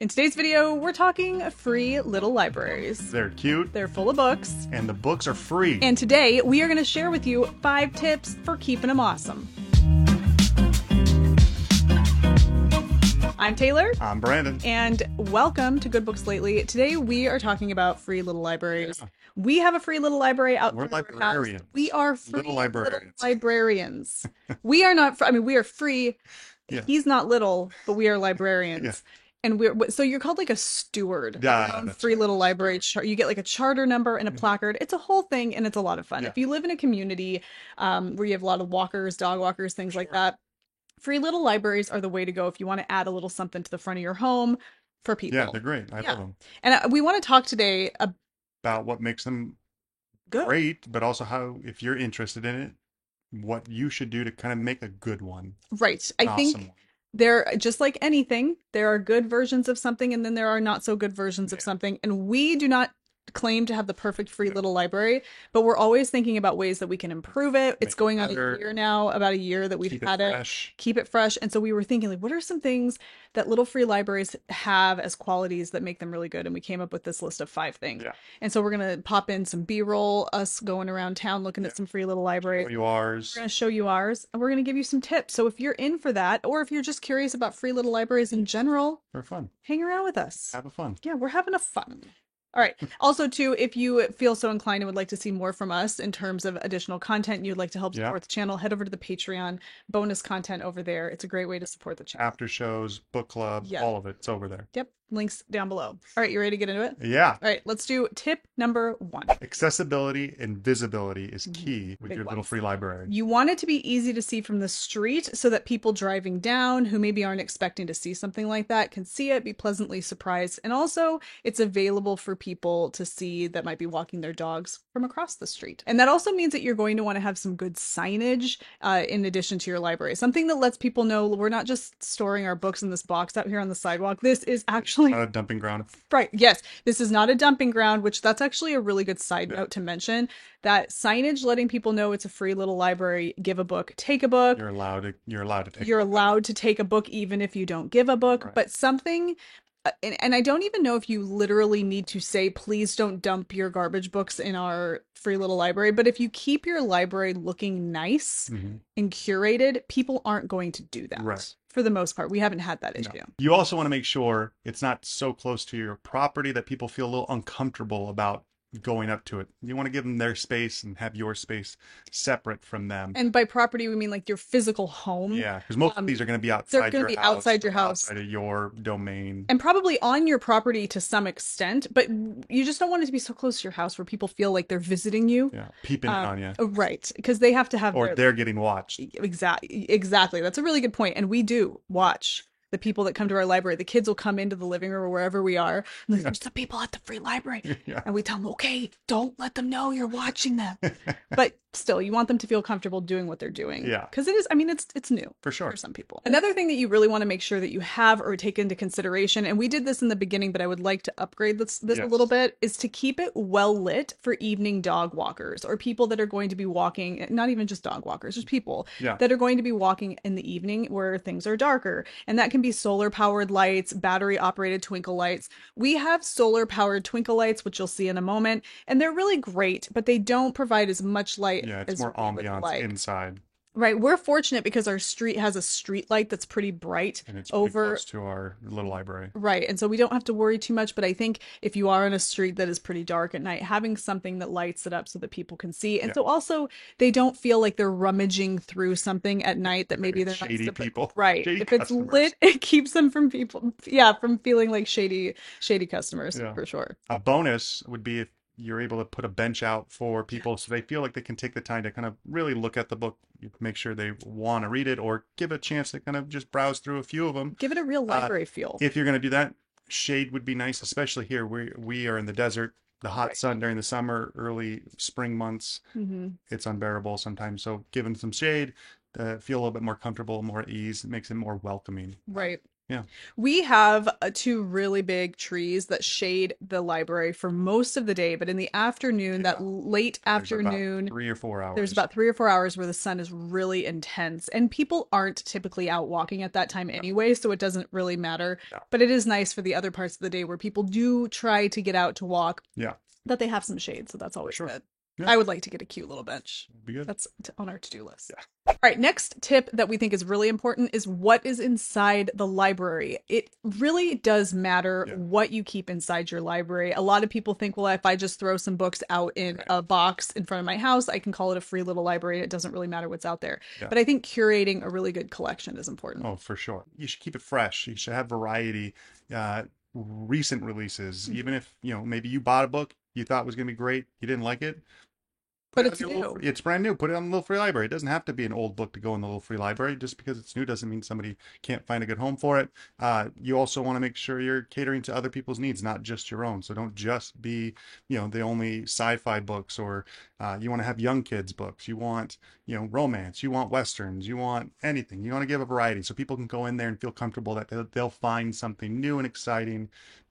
In today's video, we're talking free little libraries. They're cute, They're full of books, and the books are free. and today we are going to share with you 5 tips for keeping them awesome. I'm Taylor. I'm Brandon. And welcome to Good Books Lately. Today we are talking about free little libraries. Yeah. We have a free little library out We're in our house. librarians. We are free Little librarians. librarians. We are not, we are free. Yeah. He's not little, but we are librarians. Yeah. And so you're called like a steward. Yeah, of your own that's free right. little library. You get like a charter number and a placard. It's a whole thing, and it's a lot of fun. Yeah. If you live in a community where you have a lot of walkers, dog walkers, things like that, free little libraries are the way to go if you want to add a little something to the front of your home for people. Yeah, they're great. I Yeah. love them. And we want to talk today About what makes them good. great, but also how, if you're interested in it, what you should do to kind of make a good one. Right. An I awesome think one. there, just like anything, there are good versions of something and then there are not so good versions of Yeah. something. And we do not claim to have the perfect free Yeah. little library, but we're always thinking about ways that we can improve it. It's Make it going on better. a year now, about a year that we've Keep had it it. fresh. Keep it fresh. And so we were thinking, like, what are some things that little free libraries have as qualities that make them really good? And we came up with this list of 5 things. Yeah. And so we're going to pop in some B-roll, us going around town looking at Yeah. some free little libraries. Show you ours. We're going to show you ours, and we're going to give you some tips. So if you're in for that, or if you're just curious about free little libraries in general, For fun. hang around with us. Have a fun. Yeah, we're having a fun. All right. Also, too, if you feel so inclined and would like to see more from us in terms of additional content, and you'd like to help Yeah. support the channel, head over to the Patreon. Bonus content over there. It's a great way to support the channel. After shows, book club, Yeah. all of it's over there. Yep. Links down below. All right. You ready to get into it? Yeah. All right. Let's do tip number 1. Accessibility and visibility is key with Big your little ones. free library. You want it to be easy to see from the street so that people driving down who maybe aren't expecting to see something like that can see it, be pleasantly surprised. And also, it's available for people to see that might be walking their dogs from across the street. And that also means that you're going to want to have some good signage in addition to your library. Something that lets people know we're not just storing our books in this box out here on the sidewalk. This is actually Not a dumping ground. right. Yes, this is not a dumping ground, which that's actually a really good side note to mention. That signage letting people know it's a free little library. Give a book, take a book. You're allowed to take. You're allowed to take a book even if you don't give a book, Right. but something and I don't even know if you literally need to say, please don't dump your garbage books in our free little library. But if you keep your library looking nice Mhm. and curated, people aren't going to do that. Right. For the most part, we haven't had that No. issue. You also want to make sure it's not so close to your property that people feel a little uncomfortable about going up to it. You want to give them their space and have your space separate from them. And by property, we mean like your physical home. Yeah, because most of these are going to be outside they're gonna your be house, outside your or house. outside of your domain. And probably on your property to some extent, but you just don't want it to be so close to your house where people feel like they're visiting you. Yeah, peeping in on you, Right, because they have to have or they're getting watched. exactly. That's a really good point. And we do watch the people that come to our library. The kids will come into the living room or wherever we are, and like, there's the people at the free library. Yeah. And we tell them, okay, don't let them know you're watching them. But still, you want them to feel comfortable doing what they're doing. Yeah. Because it is, I mean, it's new. For sure. For some people. Another thing that you really want to make sure that you have or take into consideration, and we did this in the beginning, but I would like to upgrade this a Yes. little bit, is to keep it well lit for evening dog walkers or people that are going to be walking, not even just dog walkers, just people Yeah. that are going to be walking in the evening where things are darker. And that can be solar powered lights, battery operated twinkle lights. We have solar powered twinkle lights, which you'll see in a moment, and they're really great, but they don't provide as much light Yeah, it's as more we would ambiance like. inside, Right. We're fortunate because our street has a street light that's pretty bright and it's pretty over. close to our little library. Right. And so we don't have to worry too much. But I think if you are on a street that is pretty dark at night, having something that lights it up so that people can see. And Yeah. so also they don't feel like they're rummaging through something at night that maybe they're not Shady supposed- people. Right. Shady If it's customers. lit, it keeps them from people. Yeah. From feeling like shady customers Yeah. for sure. A bonus would be if you're able to put a bench out for people so they feel like they can take the time to kind of really look at the book, make sure they want to read it, or give a chance to kind of just browse through a few of them. Give it a real library feel. If you're going to do that, shade would be nice, especially here. We are in the desert. The hot Right. sun during the summer, early spring months, it's unbearable sometimes. So giving some shade, feel a little bit more comfortable, more at ease, it makes it more welcoming. Right. Yeah. We have two really big trees that shade the library for most of the day, but in the afternoon, that Yeah. late There's about afternoon, 3 or 4 hours. there's about 3 or 4 hours where the sun is really intense, and people aren't typically out walking at that time Yeah. anyway, so it doesn't really matter. Yeah. But it is nice for the other parts of the day where people do try to get out to walk Yeah. that they have some shade, so that's For always sure. good. Yeah. I would like to get a cute little bench. Be good. That's on our to-do list. Yeah. All right, next tip that we think is really important is what is inside the library. It really does matter Yeah. what you keep inside your library. A lot of people think, well, if I just throw some books out in Right. a box in front of my house, I can call it a free little library. It doesn't really matter what's out there. Yeah. But I think curating a really good collection is important. Oh, for sure. You should keep it fresh. You should have variety, recent releases. Even if, maybe you bought a book you thought was going to be great, you didn't like it, put But it on it's your little, new. it's brand new. Put it on the little free library. It doesn't have to be an old book to go in the little free library. Just because it's new doesn't mean somebody can't find a good home for it. You also want to make sure you're catering to other people's needs, not just your own. So don't just be, the only sci-fi books, or you want to have young kids books. You want, romance. You want westerns. You want anything. You want to give a variety so people can go in there and feel comfortable that they'll find something new and exciting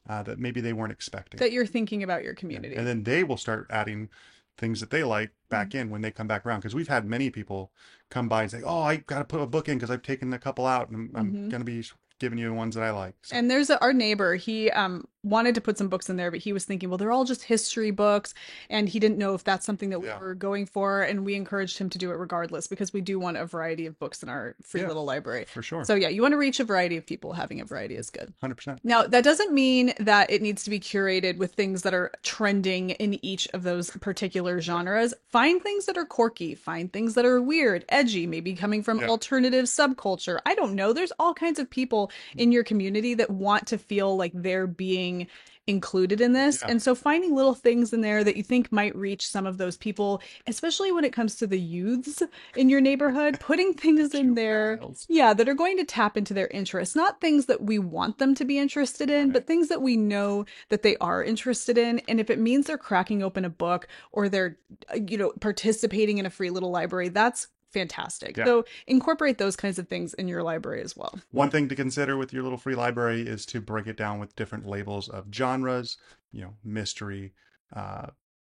that maybe they weren't expecting. That you're thinking about your community. And then they will start adding things that they like back in when they come back around. Because we've had many people come by and say, "Oh, I got to put a book in because I've taken a couple out, and I'm going to be giving you the ones that I like." So, And there's our neighbor. He wanted to put some books in there, but he was thinking, well, they're all just history books, and he didn't know if that's something that we Yeah. were going for. And we encouraged him to do it regardless because we do want a variety of books in our free Yeah, little library. for sure. So yeah, you want to reach a variety of people. Having a variety is good. 100%. Now, that doesn't mean that it needs to be curated with things that are trending in each of those particular genres. Find things that are quirky, find things that are weird, edgy, maybe coming from Yeah. alternative subculture. I don't know. There's all kinds of people in your community that want to feel like they're being included in this. Yeah. And so finding little things in there that you think might reach some of those people, especially when it comes to the youths in your neighborhood, putting things in there, Juveniles. yeah, that are going to tap into their interests, not things that we want them to be interested in, but things that we know that they are interested in. And if it means they're cracking open a book or they're, participating in a free little library, that's fantastic. Yeah. So incorporate those kinds of things in your library as well. One thing to consider with your little free library is to break it down with different labels of genres, mystery,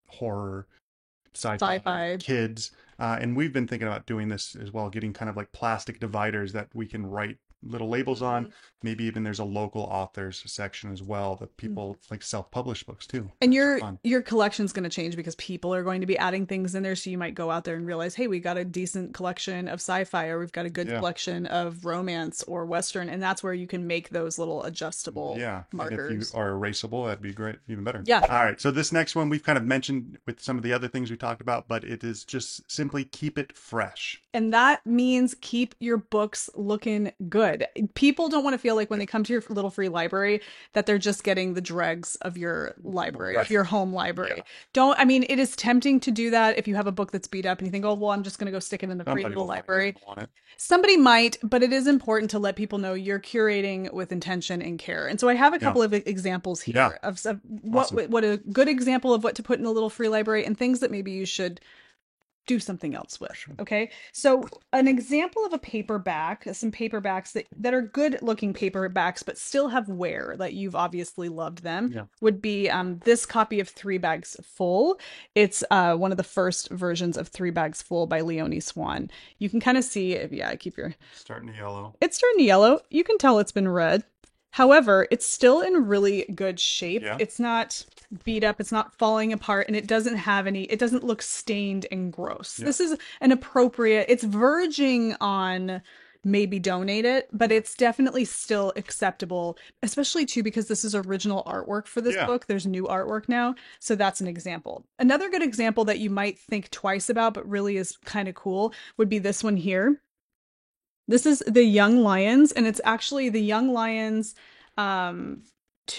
horror, Sci-fi. kids. And we've been thinking about doing this as well, getting kind of like plastic dividers that we can write little labels on. Maybe even there's a local authors section as well that people like self-publish books too. And That's fun. your collection's going to change because people are going to be adding things in there. So you might go out there and realize, hey, we got a decent collection of sci-fi, or we've got a good Yeah. collection of romance or western, and that's where you can make those little adjustable Yeah, and markers. if you are erasable, that'd be great, even better. Yeah. All right, so this next one we've kind of mentioned with some of the other things we talked about, but it is just simply keep it fresh. And that means keep your books looking good. People don't want to feel like when they come to your little free library that they're just getting the dregs of your library, of your home library. Yeah. It is tempting to do that if you have a book that's beat up and you think, oh, well, I'm just going to go stick it in the free Somebody little will find it, library. want it. Somebody might, but it is important to let people know you're curating with intention and care. And so I have a couple of examples here Yeah. of Awesome. what a good example of what to put in a little free library and things that maybe you should do something else with. Okay. So an example of a paperback, some paperbacks that are good looking paperbacks, but still have wear, that you've obviously loved them, Yeah. would be this copy of Three Bags Full. It's one of the first versions of Three Bags Full by Leonie Swan. You can kind of see, keep your, Starting to yellow. it's turned yellow. You can tell it's been read. However, it's still in really good shape. Yeah. It's not beat up, it's not falling apart, and it doesn't look stained and gross. Yeah. This is it's verging on maybe donate it, but it's definitely still acceptable, especially too because this is original artwork for this Yeah. book. There's new artwork now. So that's an example. Another good example that you might think twice about, but really is kind of cool, would be this one here. This is The Young Lions, and it's actually The Young Lions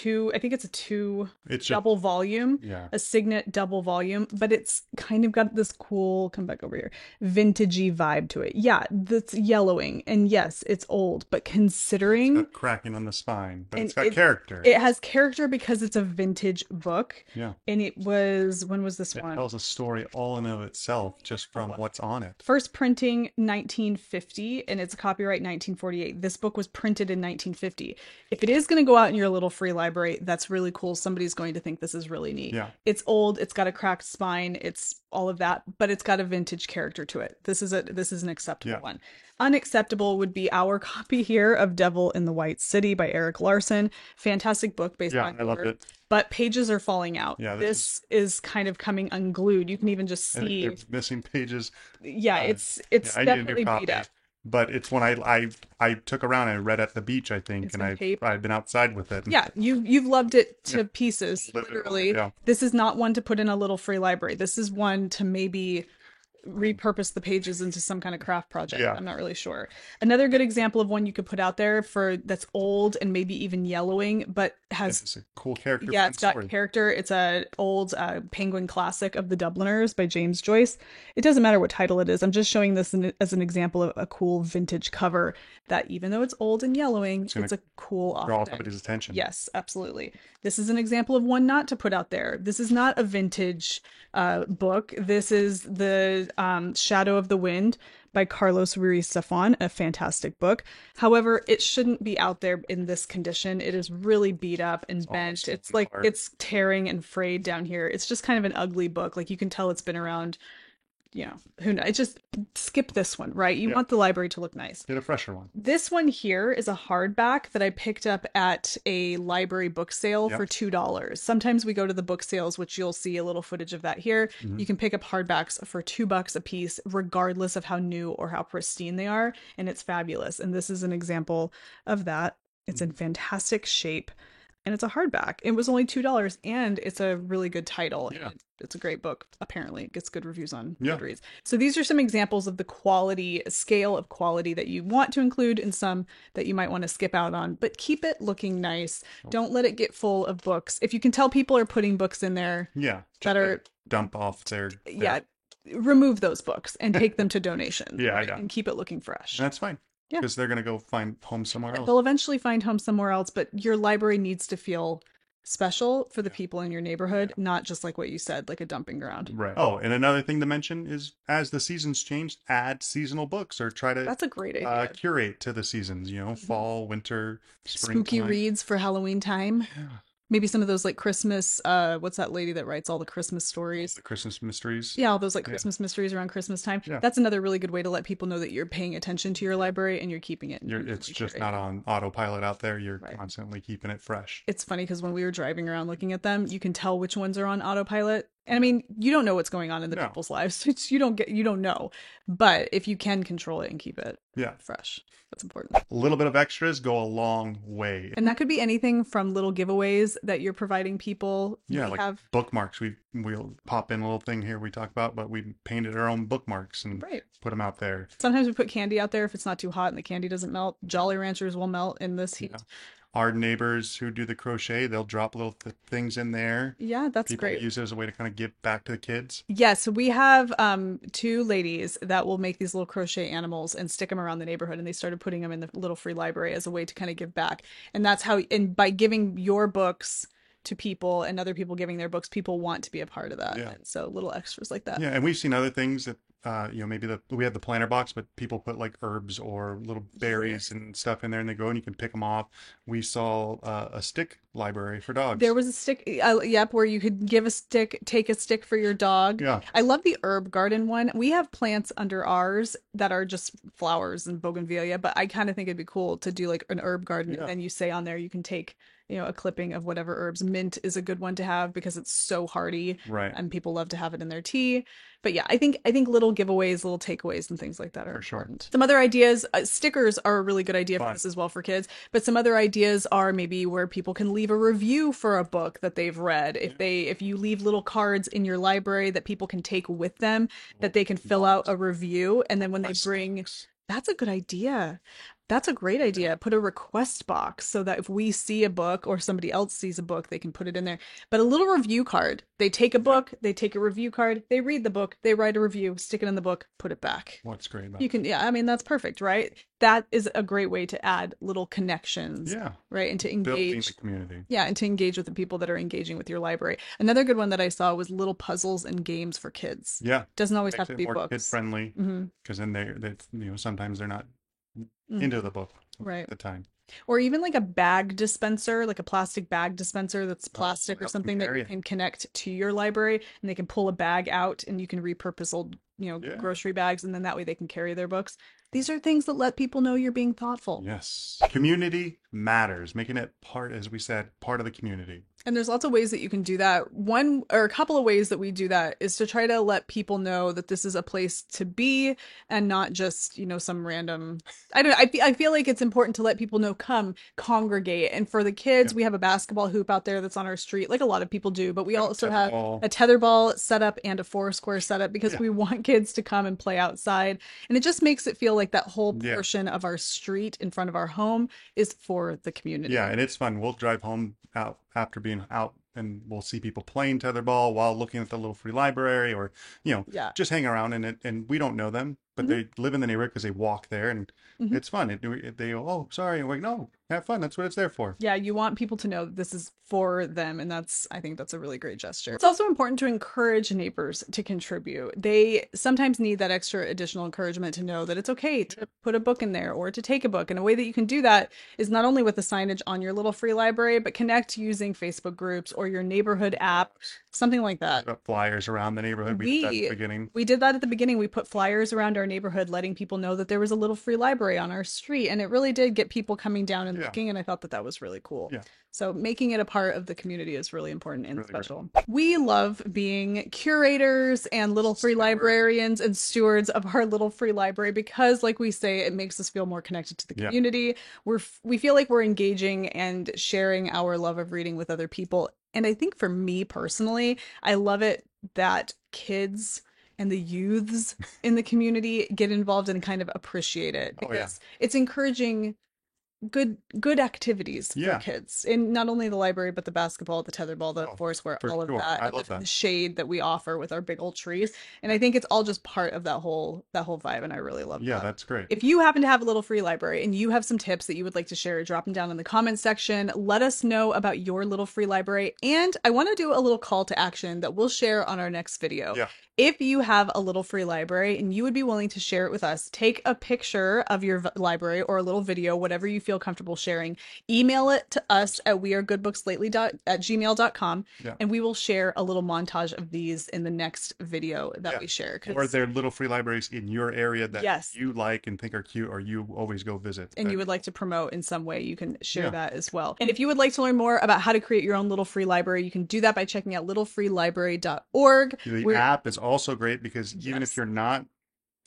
two, I think it's a two It's just double volume, yeah. a Signet double volume, but it's kind of got this cool, come back over here, vintagey vibe to it. Yeah, that's yellowing. And yes, it's old, but It's considering, got cracking on the spine, but and it's got character. it has character because it's a vintage book. Yeah. And it was, when was this It one? tells a story all in of itself just from what's on it. First printing 1950, and it's a copyright 1948. This book was printed in 1950. If it is going to go out in your little free library, that's really cool. Somebody's going to think this is really neat. Yeah. It's old, it's got a cracked spine, it's all of that, but it's got a vintage character to it. This is an acceptable one. Unacceptable would be our copy here of Devil in the White City by Eric Larson. Fantastic book based Yeah, on I loved horror, it. but pages are falling out. Yeah, this is kind of coming unglued. You can even just I think see. there's missing pages. Yeah, Uh, it's yeah, I need a new definitely beat copy. up. But it's one I took around and read at the beach, I think, It's and been taped. I've been outside with it. Yeah, you've loved it to pieces, literally. Yeah. This is not one to put in a little free library. This is one to maybe repurpose the pages into some kind of craft project. Yeah. I'm not really sure. Another good example of one you could put out there for that's old and maybe even yellowing, but has It's a cool character. yeah, fun it's got story. character. It's a old Penguin classic of the Dubliners by James Joyce. It doesn't matter what title it is. I'm just showing this as an example of a cool vintage cover that even though it's old and yellowing, gonna it's a cool Draw offset. somebody's attention. Yes, absolutely. This is an example of one not to put out there. This is not a vintage book. This is the Shadow of the Wind by Carlos Ruiz Zafón, a fantastic book. However, it shouldn't be out there in this condition. It is really beat up and bent. It's like apart. it's tearing and frayed down here. It's just kind of an ugly book. Like you can tell it's been around, you know, who knows. It just skip this one, right? You want the library to look nice. Get a fresher one. This one here is a hardback that I picked up at a library book sale for $2. Sometimes we go to the book sales, which you'll see a little footage of that here. You can pick up hardbacks for $2 a piece, regardless of how new or how pristine they are, and it's fabulous. And this is an example of that. It's in fantastic shape. And it's a hardback. It was only $2, and it's a really good title. Yeah. It's a great book. Apparently, it gets good reviews on Yeah. Goodreads. So these are some examples of the quality, scale of quality that you want to include, and some that you might want to skip out on. But keep it looking nice. Don't let it get full of books. If you can tell people are putting books in there Yeah. that are, Dump off their yeah, remove those books and take them to donation. Yeah, right? yeah. And keep it looking fresh. And that's fine. Yeah. Because they're gonna go find home somewhere else. They'll eventually find home somewhere else, but your library needs to feel special for the people in your neighborhood, not just like what you said, like a dumping ground. Right. Oh, and another thing to mention is as the seasons change, add seasonal books or try to That's a great idea. curate to the seasons, you know, fall, winter, Spooky springtime. reads for Halloween time. Yeah. Maybe some of those like Christmas, what's that lady that writes all the Christmas stories? The Christmas mysteries. Yeah, all those like Christmas mysteries around Christmas time. Yeah. That's another really good way to let people know that you're paying attention to your library and you're keeping it. It's just not on autopilot out there. You're Right. constantly keeping it fresh. It's funny because when we were driving around looking at them, you can tell which ones are on autopilot. And I mean, you don't know what's going on in the No. people's lives. You don't know. But if you can control it and keep it Yeah. fresh, that's important. A little bit of extras go a long way. And that could be anything from little giveaways that you're providing people. Yeah, We like have bookmarks. We'll pop in a little thing here we talk about, but we painted our own bookmarks and right. put them out there. Sometimes we put candy out there if it's not too hot and the candy doesn't melt. Jolly Ranchers will melt in this heat. Yeah. Our neighbors who do the crochet, they'll drop little things in there. Yeah, that's People great. use it as a way to kind of give back to the kids. Yes, we have two ladies that will make these little crochet animals and stick them around the neighborhood, and they started putting them in the little free library as a way to kind of give back. And that's how, and by giving your books to people and other people giving their books, people want to be a part of that. Yeah. And so little extras like that. Yeah, and we've seen other things that maybe we have the planter box, but people put like herbs or little berries and stuff in there, and they go and you can pick them off. We saw a stick library for dogs. There was a stick, yep, where you could give a stick, take a stick for your dog. Yeah. I love the herb garden one. We have plants under ours that are just flowers and bougainvillea, but I kind of think it'd be cool to do like an herb garden. Yeah. And then you say on there, you can take, a clipping of whatever herbs. Mint is a good one to have because it's so hardy. Right. And people love to have it in their tea. But yeah, I think little giveaways, little takeaways and things like that are For sure. important. Some other ideas, stickers are a really good idea for Fun. this as well for kids, but some other ideas are maybe where people can leave a review for a book that they've read. If you leave little cards in your library that people can take with them, that they can fill out a review, and then when they bring, that's a good idea. That's a great idea. Put a request box so that if we see a book or somebody else sees a book, they can put it in there. But a little review card. They take a Yeah. book, they take a review card, they read the book, they write a review, stick it in the book, put it back. What's great about You can, yeah, I mean, that's perfect, right? That is a great way to add little connections, yeah, right? And to building the engage. community. Yeah, and to engage with the people that are engaging with your library. Another good one that I saw was little puzzles and games for kids. Yeah, Doesn't always have makes to it be more kid books. friendly Hmm. because then sometimes they're not Hmm. into the book Right. at the time. Or even like a bag dispenser, like a plastic bag dispenser that's Oh, plastic or help them something that carry you it. can connect to your library and they can pull a bag out and you can repurpose old, Yeah. grocery bags and then that way they can carry their books. These are things that let people know you're being thoughtful. Yes. Community matters, making it part, as we said, part of the community. And there's lots of ways that you can do that. One or a couple of ways that we do that is to try to let people know that this is a place to be and not just, some random. I don't know. I feel like it's important to let people know, come congregate. And for the kids, Yeah. we have a basketball hoop out there that's on our street, like a lot of people do, but we also have Tetherball. a tetherball setup and a Foursquare setup because Yeah. we want kids to come and play outside. And it just makes it feel like that whole Yeah. portion of our street in front of our home is for the community. Yeah, and it's fun. We'll drive home out after being out and we'll see people playing tetherball while looking at the little free library or, Yeah. just hang around in it. And we don't know them, but Mhm. they live in the neighborhood because they walk there and Mhm. it's fun. They go, oh, sorry. And we're like, no, have fun. That's what it's there for. Yeah, you want people to know that this is for them, and I think that's a really great gesture. It's also important to encourage neighbors to contribute. They sometimes need that extra additional encouragement to know that it's okay to put a book in there or to take a book. And a way that you can do that is not only with the signage on your little free library, but connect using Facebook groups or your neighborhood app, something like that. Got flyers around the neighborhood. We did that at the beginning. We did that at the beginning. We put flyers around our neighborhood, letting people know that there was a little free library on our street, and it really did get people coming down and Yeah. looking. And I thought that was really cool. Yeah. So making it a part of the community is really important and Really great. special. We love being curators and little free librarians and stewards of our little free library because, like we say, it makes us feel more connected to the Yeah. community. We feel like we're engaging and sharing our love of reading with other people. And I think for me personally, I love it that kids and the youths in the community get involved and kind of appreciate it Oh, yeah. because it's encouraging good activities Yeah. for kids in not only the library but the basketball, the tetherball, the Oh, Foursquare, for all of sure. that, I and love that. the shade that we offer with our big old trees. And I think it's all just part of that whole vibe, and I really love Yeah, that. that's great. If you happen to have a little free library and you have some tips that you would like to share, drop them down in the comments section. Let us know about your little free library. And I want to do a little call to action that we'll share on our next video. Yeah. If you have a little free library and you would be willing to share it with us, take a picture of your library or a little video, whatever you feel comfortable sharing. Email it to us at wearegoodbookslately@gmail.com, Yeah. and we will share a little montage of these in the next video that Yeah. we share. Or there are little free libraries in your area that Yes. you like and think are cute or you always go visit. and you would like to promote in some way, you can share Yeah. that as well. And if you would like to learn more about how to create your own little free library, you can do that by checking out littlefreelibrary.org. The app is also great because even Yes. if you're not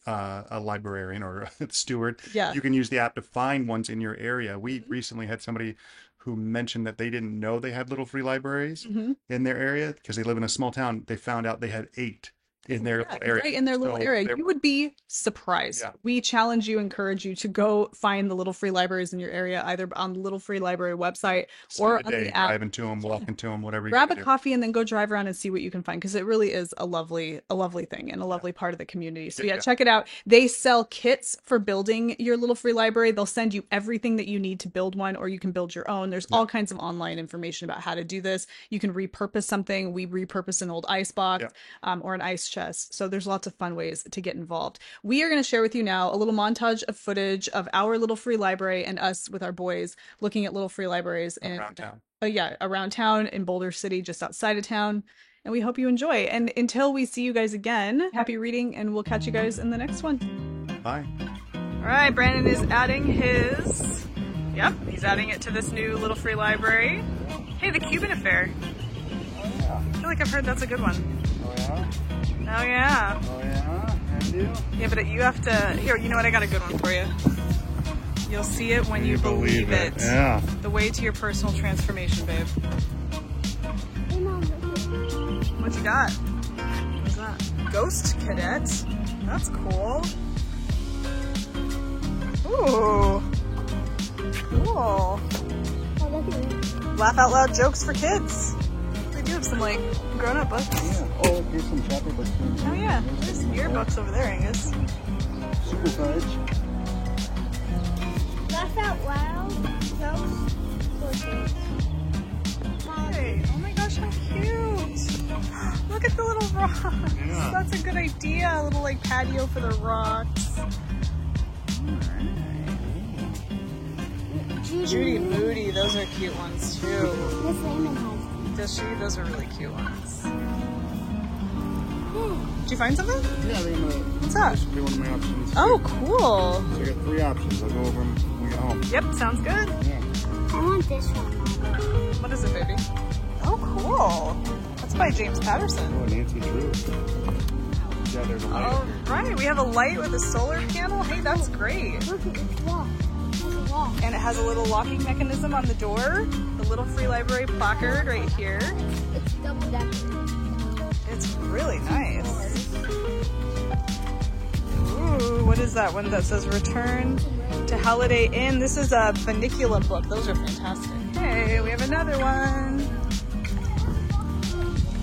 a librarian or a steward, Yeah. you can use the app to find ones in your area. We recently had somebody who mentioned that they didn't know they had little free libraries Mhm. in their area because they live in a small town. They found out they had 8 in their Yeah, little area. right in their little So area. they're- You would be surprised. Yeah. We challenge you, encourage you to go find the little free libraries in your area, either on the Little Free Library website or spend on a day the app. driving to them, walking to them, whatever you Grab a can do. coffee and then go drive around and see what you can find because it really is a lovely thing and a lovely part of the community. So yeah, Yeah. check it out. They sell kits for building your little free library. They'll send you everything that you need to build one, or you can build your own. There's all kinds of online information about how to do this. You can repurpose something. We repurpose an old ice box or an ice chest. So there's lots of fun ways to get involved. We are going to share with you now a little montage of footage of our little free library and us with our boys looking at little free libraries and around town. around town in Boulder City, just outside of town. And we hope you enjoy. And until we see you guys again, happy reading, and we'll catch you guys in the next one. Bye. All right, Brandon is adding his. Yep, he's adding it to this new little free library. Hey, the Cuban Affair. I feel like I've heard that's a good one. Oh yeah? Oh yeah. Oh yeah? And you? Yeah, but you have to. Here, you know what? I got a good one for you. You'll see it when you believe it. Yeah. The way to your personal transformation, babe. What you got? What's that? Ghost Cadet? That's cool. Ooh. Cool. Oh, look at it. Laugh out loud jokes for kids. They do have some like grown-up books. Yeah. Oh, here's some chapter books. Oh yeah, there's some yearbooks over there, Angus. Super Fudge. Laugh out loud. Jokes for kids. Hey, oh my gosh, how cute! Look at the little rocks. Yeah. That's a good idea. A little like patio for the rocks. Judy Moody, those are cute ones too. Miss Lehman has. Does she? Those are really cute ones. Did you find something? Yeah, they're gonna. What's that? This will be one of my options. Oh, cool. So I got 3 options. I'll go over them when we get home. Yep, sounds good. Yeah. I want this one. What is it, baby? Oh, cool. That's by James Patterson. Oh, Nancy Drew. Yeah, there's a light. All right, we have a light with a solar panel. Hey, that's great. Look at this wall. There's a wall. And it has a little locking mechanism on the door. The little free library placard right here. It's double decker. It's really nice. Ooh, what is that one that says return to Holiday Inn? This is a Vanicula book. Those are fantastic. Hey, we have another one.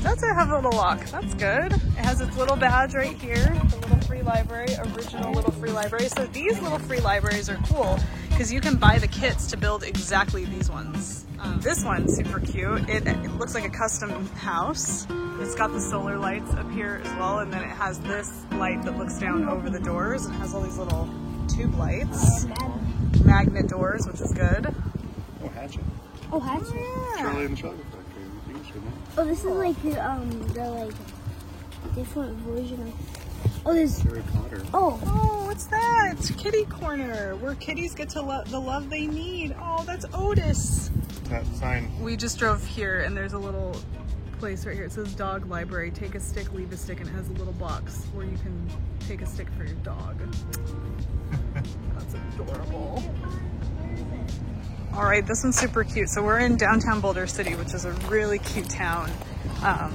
Does it have a little lock? That's good. It has its little badge right here. The little free library, original little free library. So these little free libraries are cool because you can buy the kits to build exactly these ones. This one's super cute. It looks like a custom house. It's got the solar lights up here as well, and then it has this light that looks down over the doors and has all these little tube lights. Magnet doors, which is good. Oh, Hatchet. Oh, hatchet. Charlie and the Chocolate Factory. You should know. Oh, this is like the like different version of. Oh, there's. Harry Potter. Oh. Oh, what's that? It's Kitty Corner, where kitties get to the love they need. Oh, that's Otis. That sign. We just drove here, and there's a little place right here. It says dog library. Take a stick, leave a stick, and it has a little box where you can take a stick for your dog. That's adorable. All right, this one's super cute. So we're in downtown Boulder City, which is a really cute town.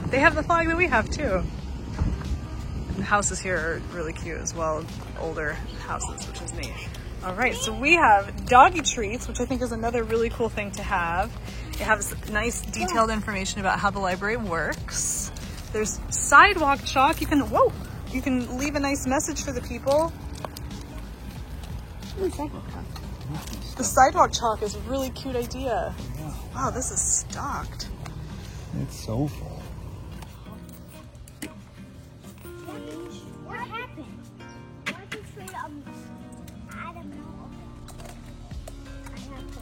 They have the flag that we have too. And the houses here are really cute as well, older houses, which is neat. All right, so we have doggy treats, which I think is another really cool thing to have. It has nice detailed information about how the library works. There's sidewalk chalk. You can leave a nice message for the people. Ooh, sidewalk. The sidewalk chalk is a really cute idea. Wow, this is stocked. It's so full. What happened? What is it? I don't know. I have to.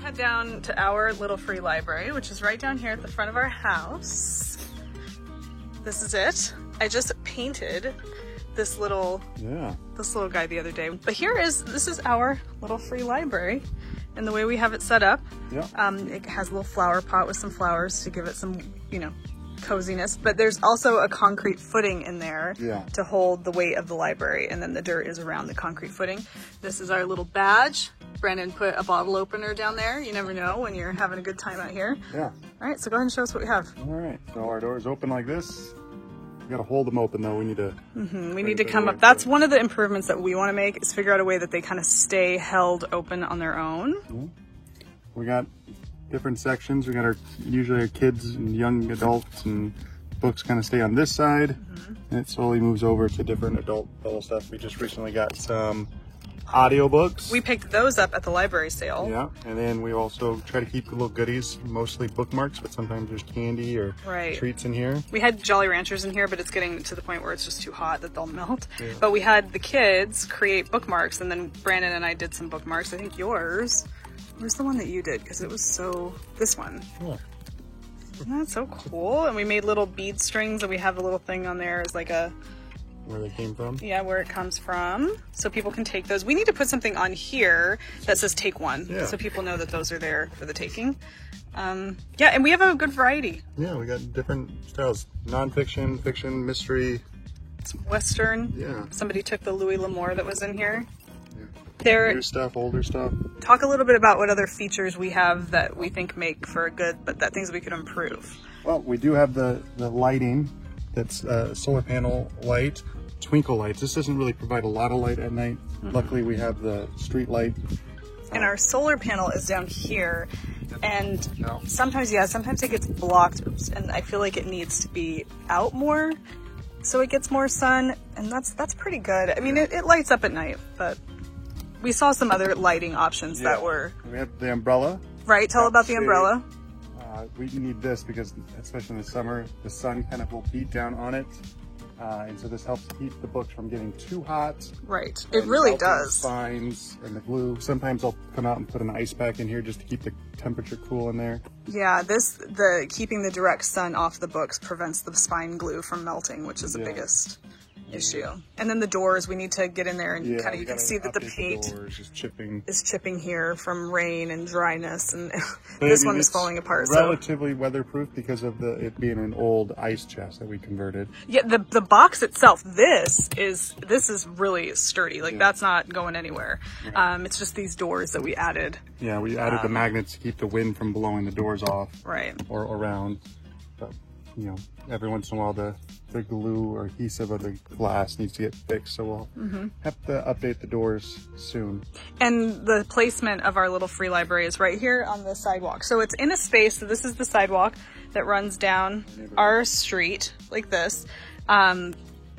Head down to our little free library, which is right down here at the front of our house. This is it. I just painted this little guy the other day. But this is our little free library, and the way we have it set up, it has a little flower pot with some flowers to give it some, coziness. But there's also a concrete footing in there to hold the weight of the library, and then the dirt is around the concrete footing. This is our little badge. Brandon put a bottle opener down there. You never know when you're having a good time out here. Yeah. All right, so go ahead and show us what we have. All right. So our doors open like this. We gotta hold them open though. We need to. We need to come up. That's one of the improvements that we want to make, is figure out a way that they kind of stay held open on their own. We got different sections. We got usually our kids and young adults, and books kind of stay on this side, and it slowly moves over to different adult level stuff. We just recently got some audiobooks. We picked those up at the library sale. Yeah, and then we also try to keep little goodies, mostly bookmarks, but sometimes there's candy or treats in here. We had Jolly Ranchers in here, but it's getting to the point where it's just too hot that they'll melt. But we had the kids create bookmarks, and then Brandon and I did some bookmarks. I think yours. Where's the one that you did? Because it was this one. Cool. Isn't that so cool? And we made little bead strings, and we have a little thing on there as like a... Where they came from? Yeah, where it comes from. So people can take those. We need to put something on here that says take one. Yeah. So people know that those are there for the taking. And we have a good variety. Yeah, we got different styles. Non-fiction, fiction, mystery, It's Western. Yeah. Somebody took the Louis L'Amour that was in here. Yeah. There. New stuff, older stuff. Talk a little bit about what other features we have that we think make for a good, but that things we could improve. Well, we do have the lighting. That's solar panel light, twinkle lights. This doesn't really provide a lot of light at night. Luckily, we have the street light. And our solar panel is down here, and sometimes it gets blocked, and I feel like it needs to be out more so it gets more sun, and that's pretty good. I mean, it lights up at night, but we saw some other lighting options that were... We have the umbrella. Right, tell about the umbrella. We need this because, especially in the summer, the sun kind of will beat down on it. And so this helps keep the books from getting too hot. Right, it really does. The spines and the glue. Sometimes I'll come out and put an ice pack in here just to keep the temperature cool in there. Yeah, keeping the direct sun off the books prevents the spine glue from melting, which is the biggest issue. And then the doors, we need to get in there and you can see that the paint is chipping here from rain and dryness, and this one is falling apart. Relatively weatherproof because of it being an old ice chest that we converted. Yeah, the box itself, this is really sturdy. Like that's not going anywhere. It's just these doors that we added. Yeah, we added the magnets to keep the wind from blowing the doors off. Right. Or around. But every once in a while the glue or adhesive of the glass needs to get fixed, so we'll have to update the doors soon. And the placement of our little free library is right here on the sidewalk. So it's in a space, so this is the sidewalk that runs down our street like this.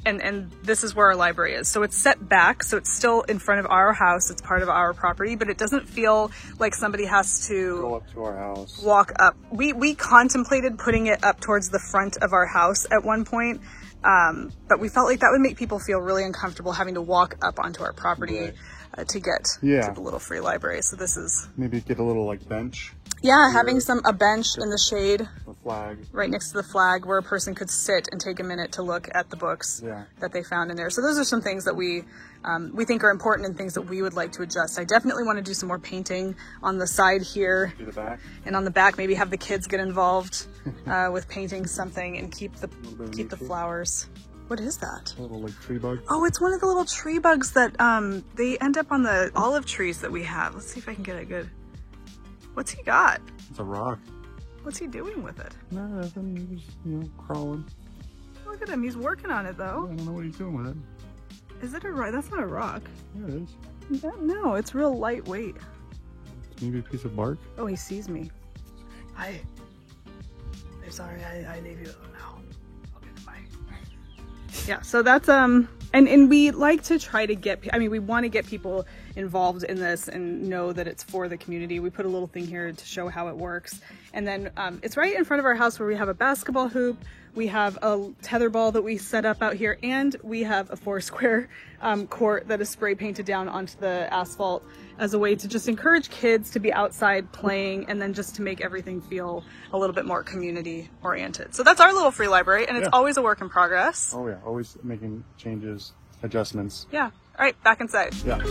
And this is where our library is. So it's set back, so it's still in front of our house, it's part of our property, but it doesn't feel like somebody has to go up to our house. Walk up. We contemplated putting it up towards the front of our house at one point, but we felt like that would make people feel really uncomfortable having to walk up onto our property to get to the little free library. So this is... Maybe get a little bench. Yeah, having a bench in the shade. A flag. Right next to the flag where a person could sit and take a minute to look at the books that they found in there. So those are some things that we think are important and things that we would like to adjust. I definitely want to do some more painting on the side here. Do the back. And on the back, maybe have the kids get involved with painting something and keep the flowers. What is that? A little tree bug. Oh, it's one of the little tree bugs that they end up on the olive trees that we have. Let's see if I can get a good... What's he got? It's a rock. What's he doing with it? Nothing. He's just, crawling. Look at him. He's working on it, though. I don't know what he's doing with it. Is it a rock? That's not a rock. Yeah, it is. No, it's real lightweight. Maybe a piece of bark? Oh, he sees me. Hi. I'm sorry. I leave you now. Okay, bye. Yeah, so that's, and we like to try to get, we want to get people involved in this and know that it's for the community. We put a little thing here to show how it works. And then it's right in front of our house where we have a basketball hoop, we have a tetherball that we set up out here, and we have a 4-square court that is spray painted down onto the asphalt as a way to just encourage kids to be outside playing, and then just to make everything feel a little bit more community oriented. So that's our little free library, and it's always a work in progress. Oh yeah, always making changes, adjustments. Yeah. All right, back inside. Yeah.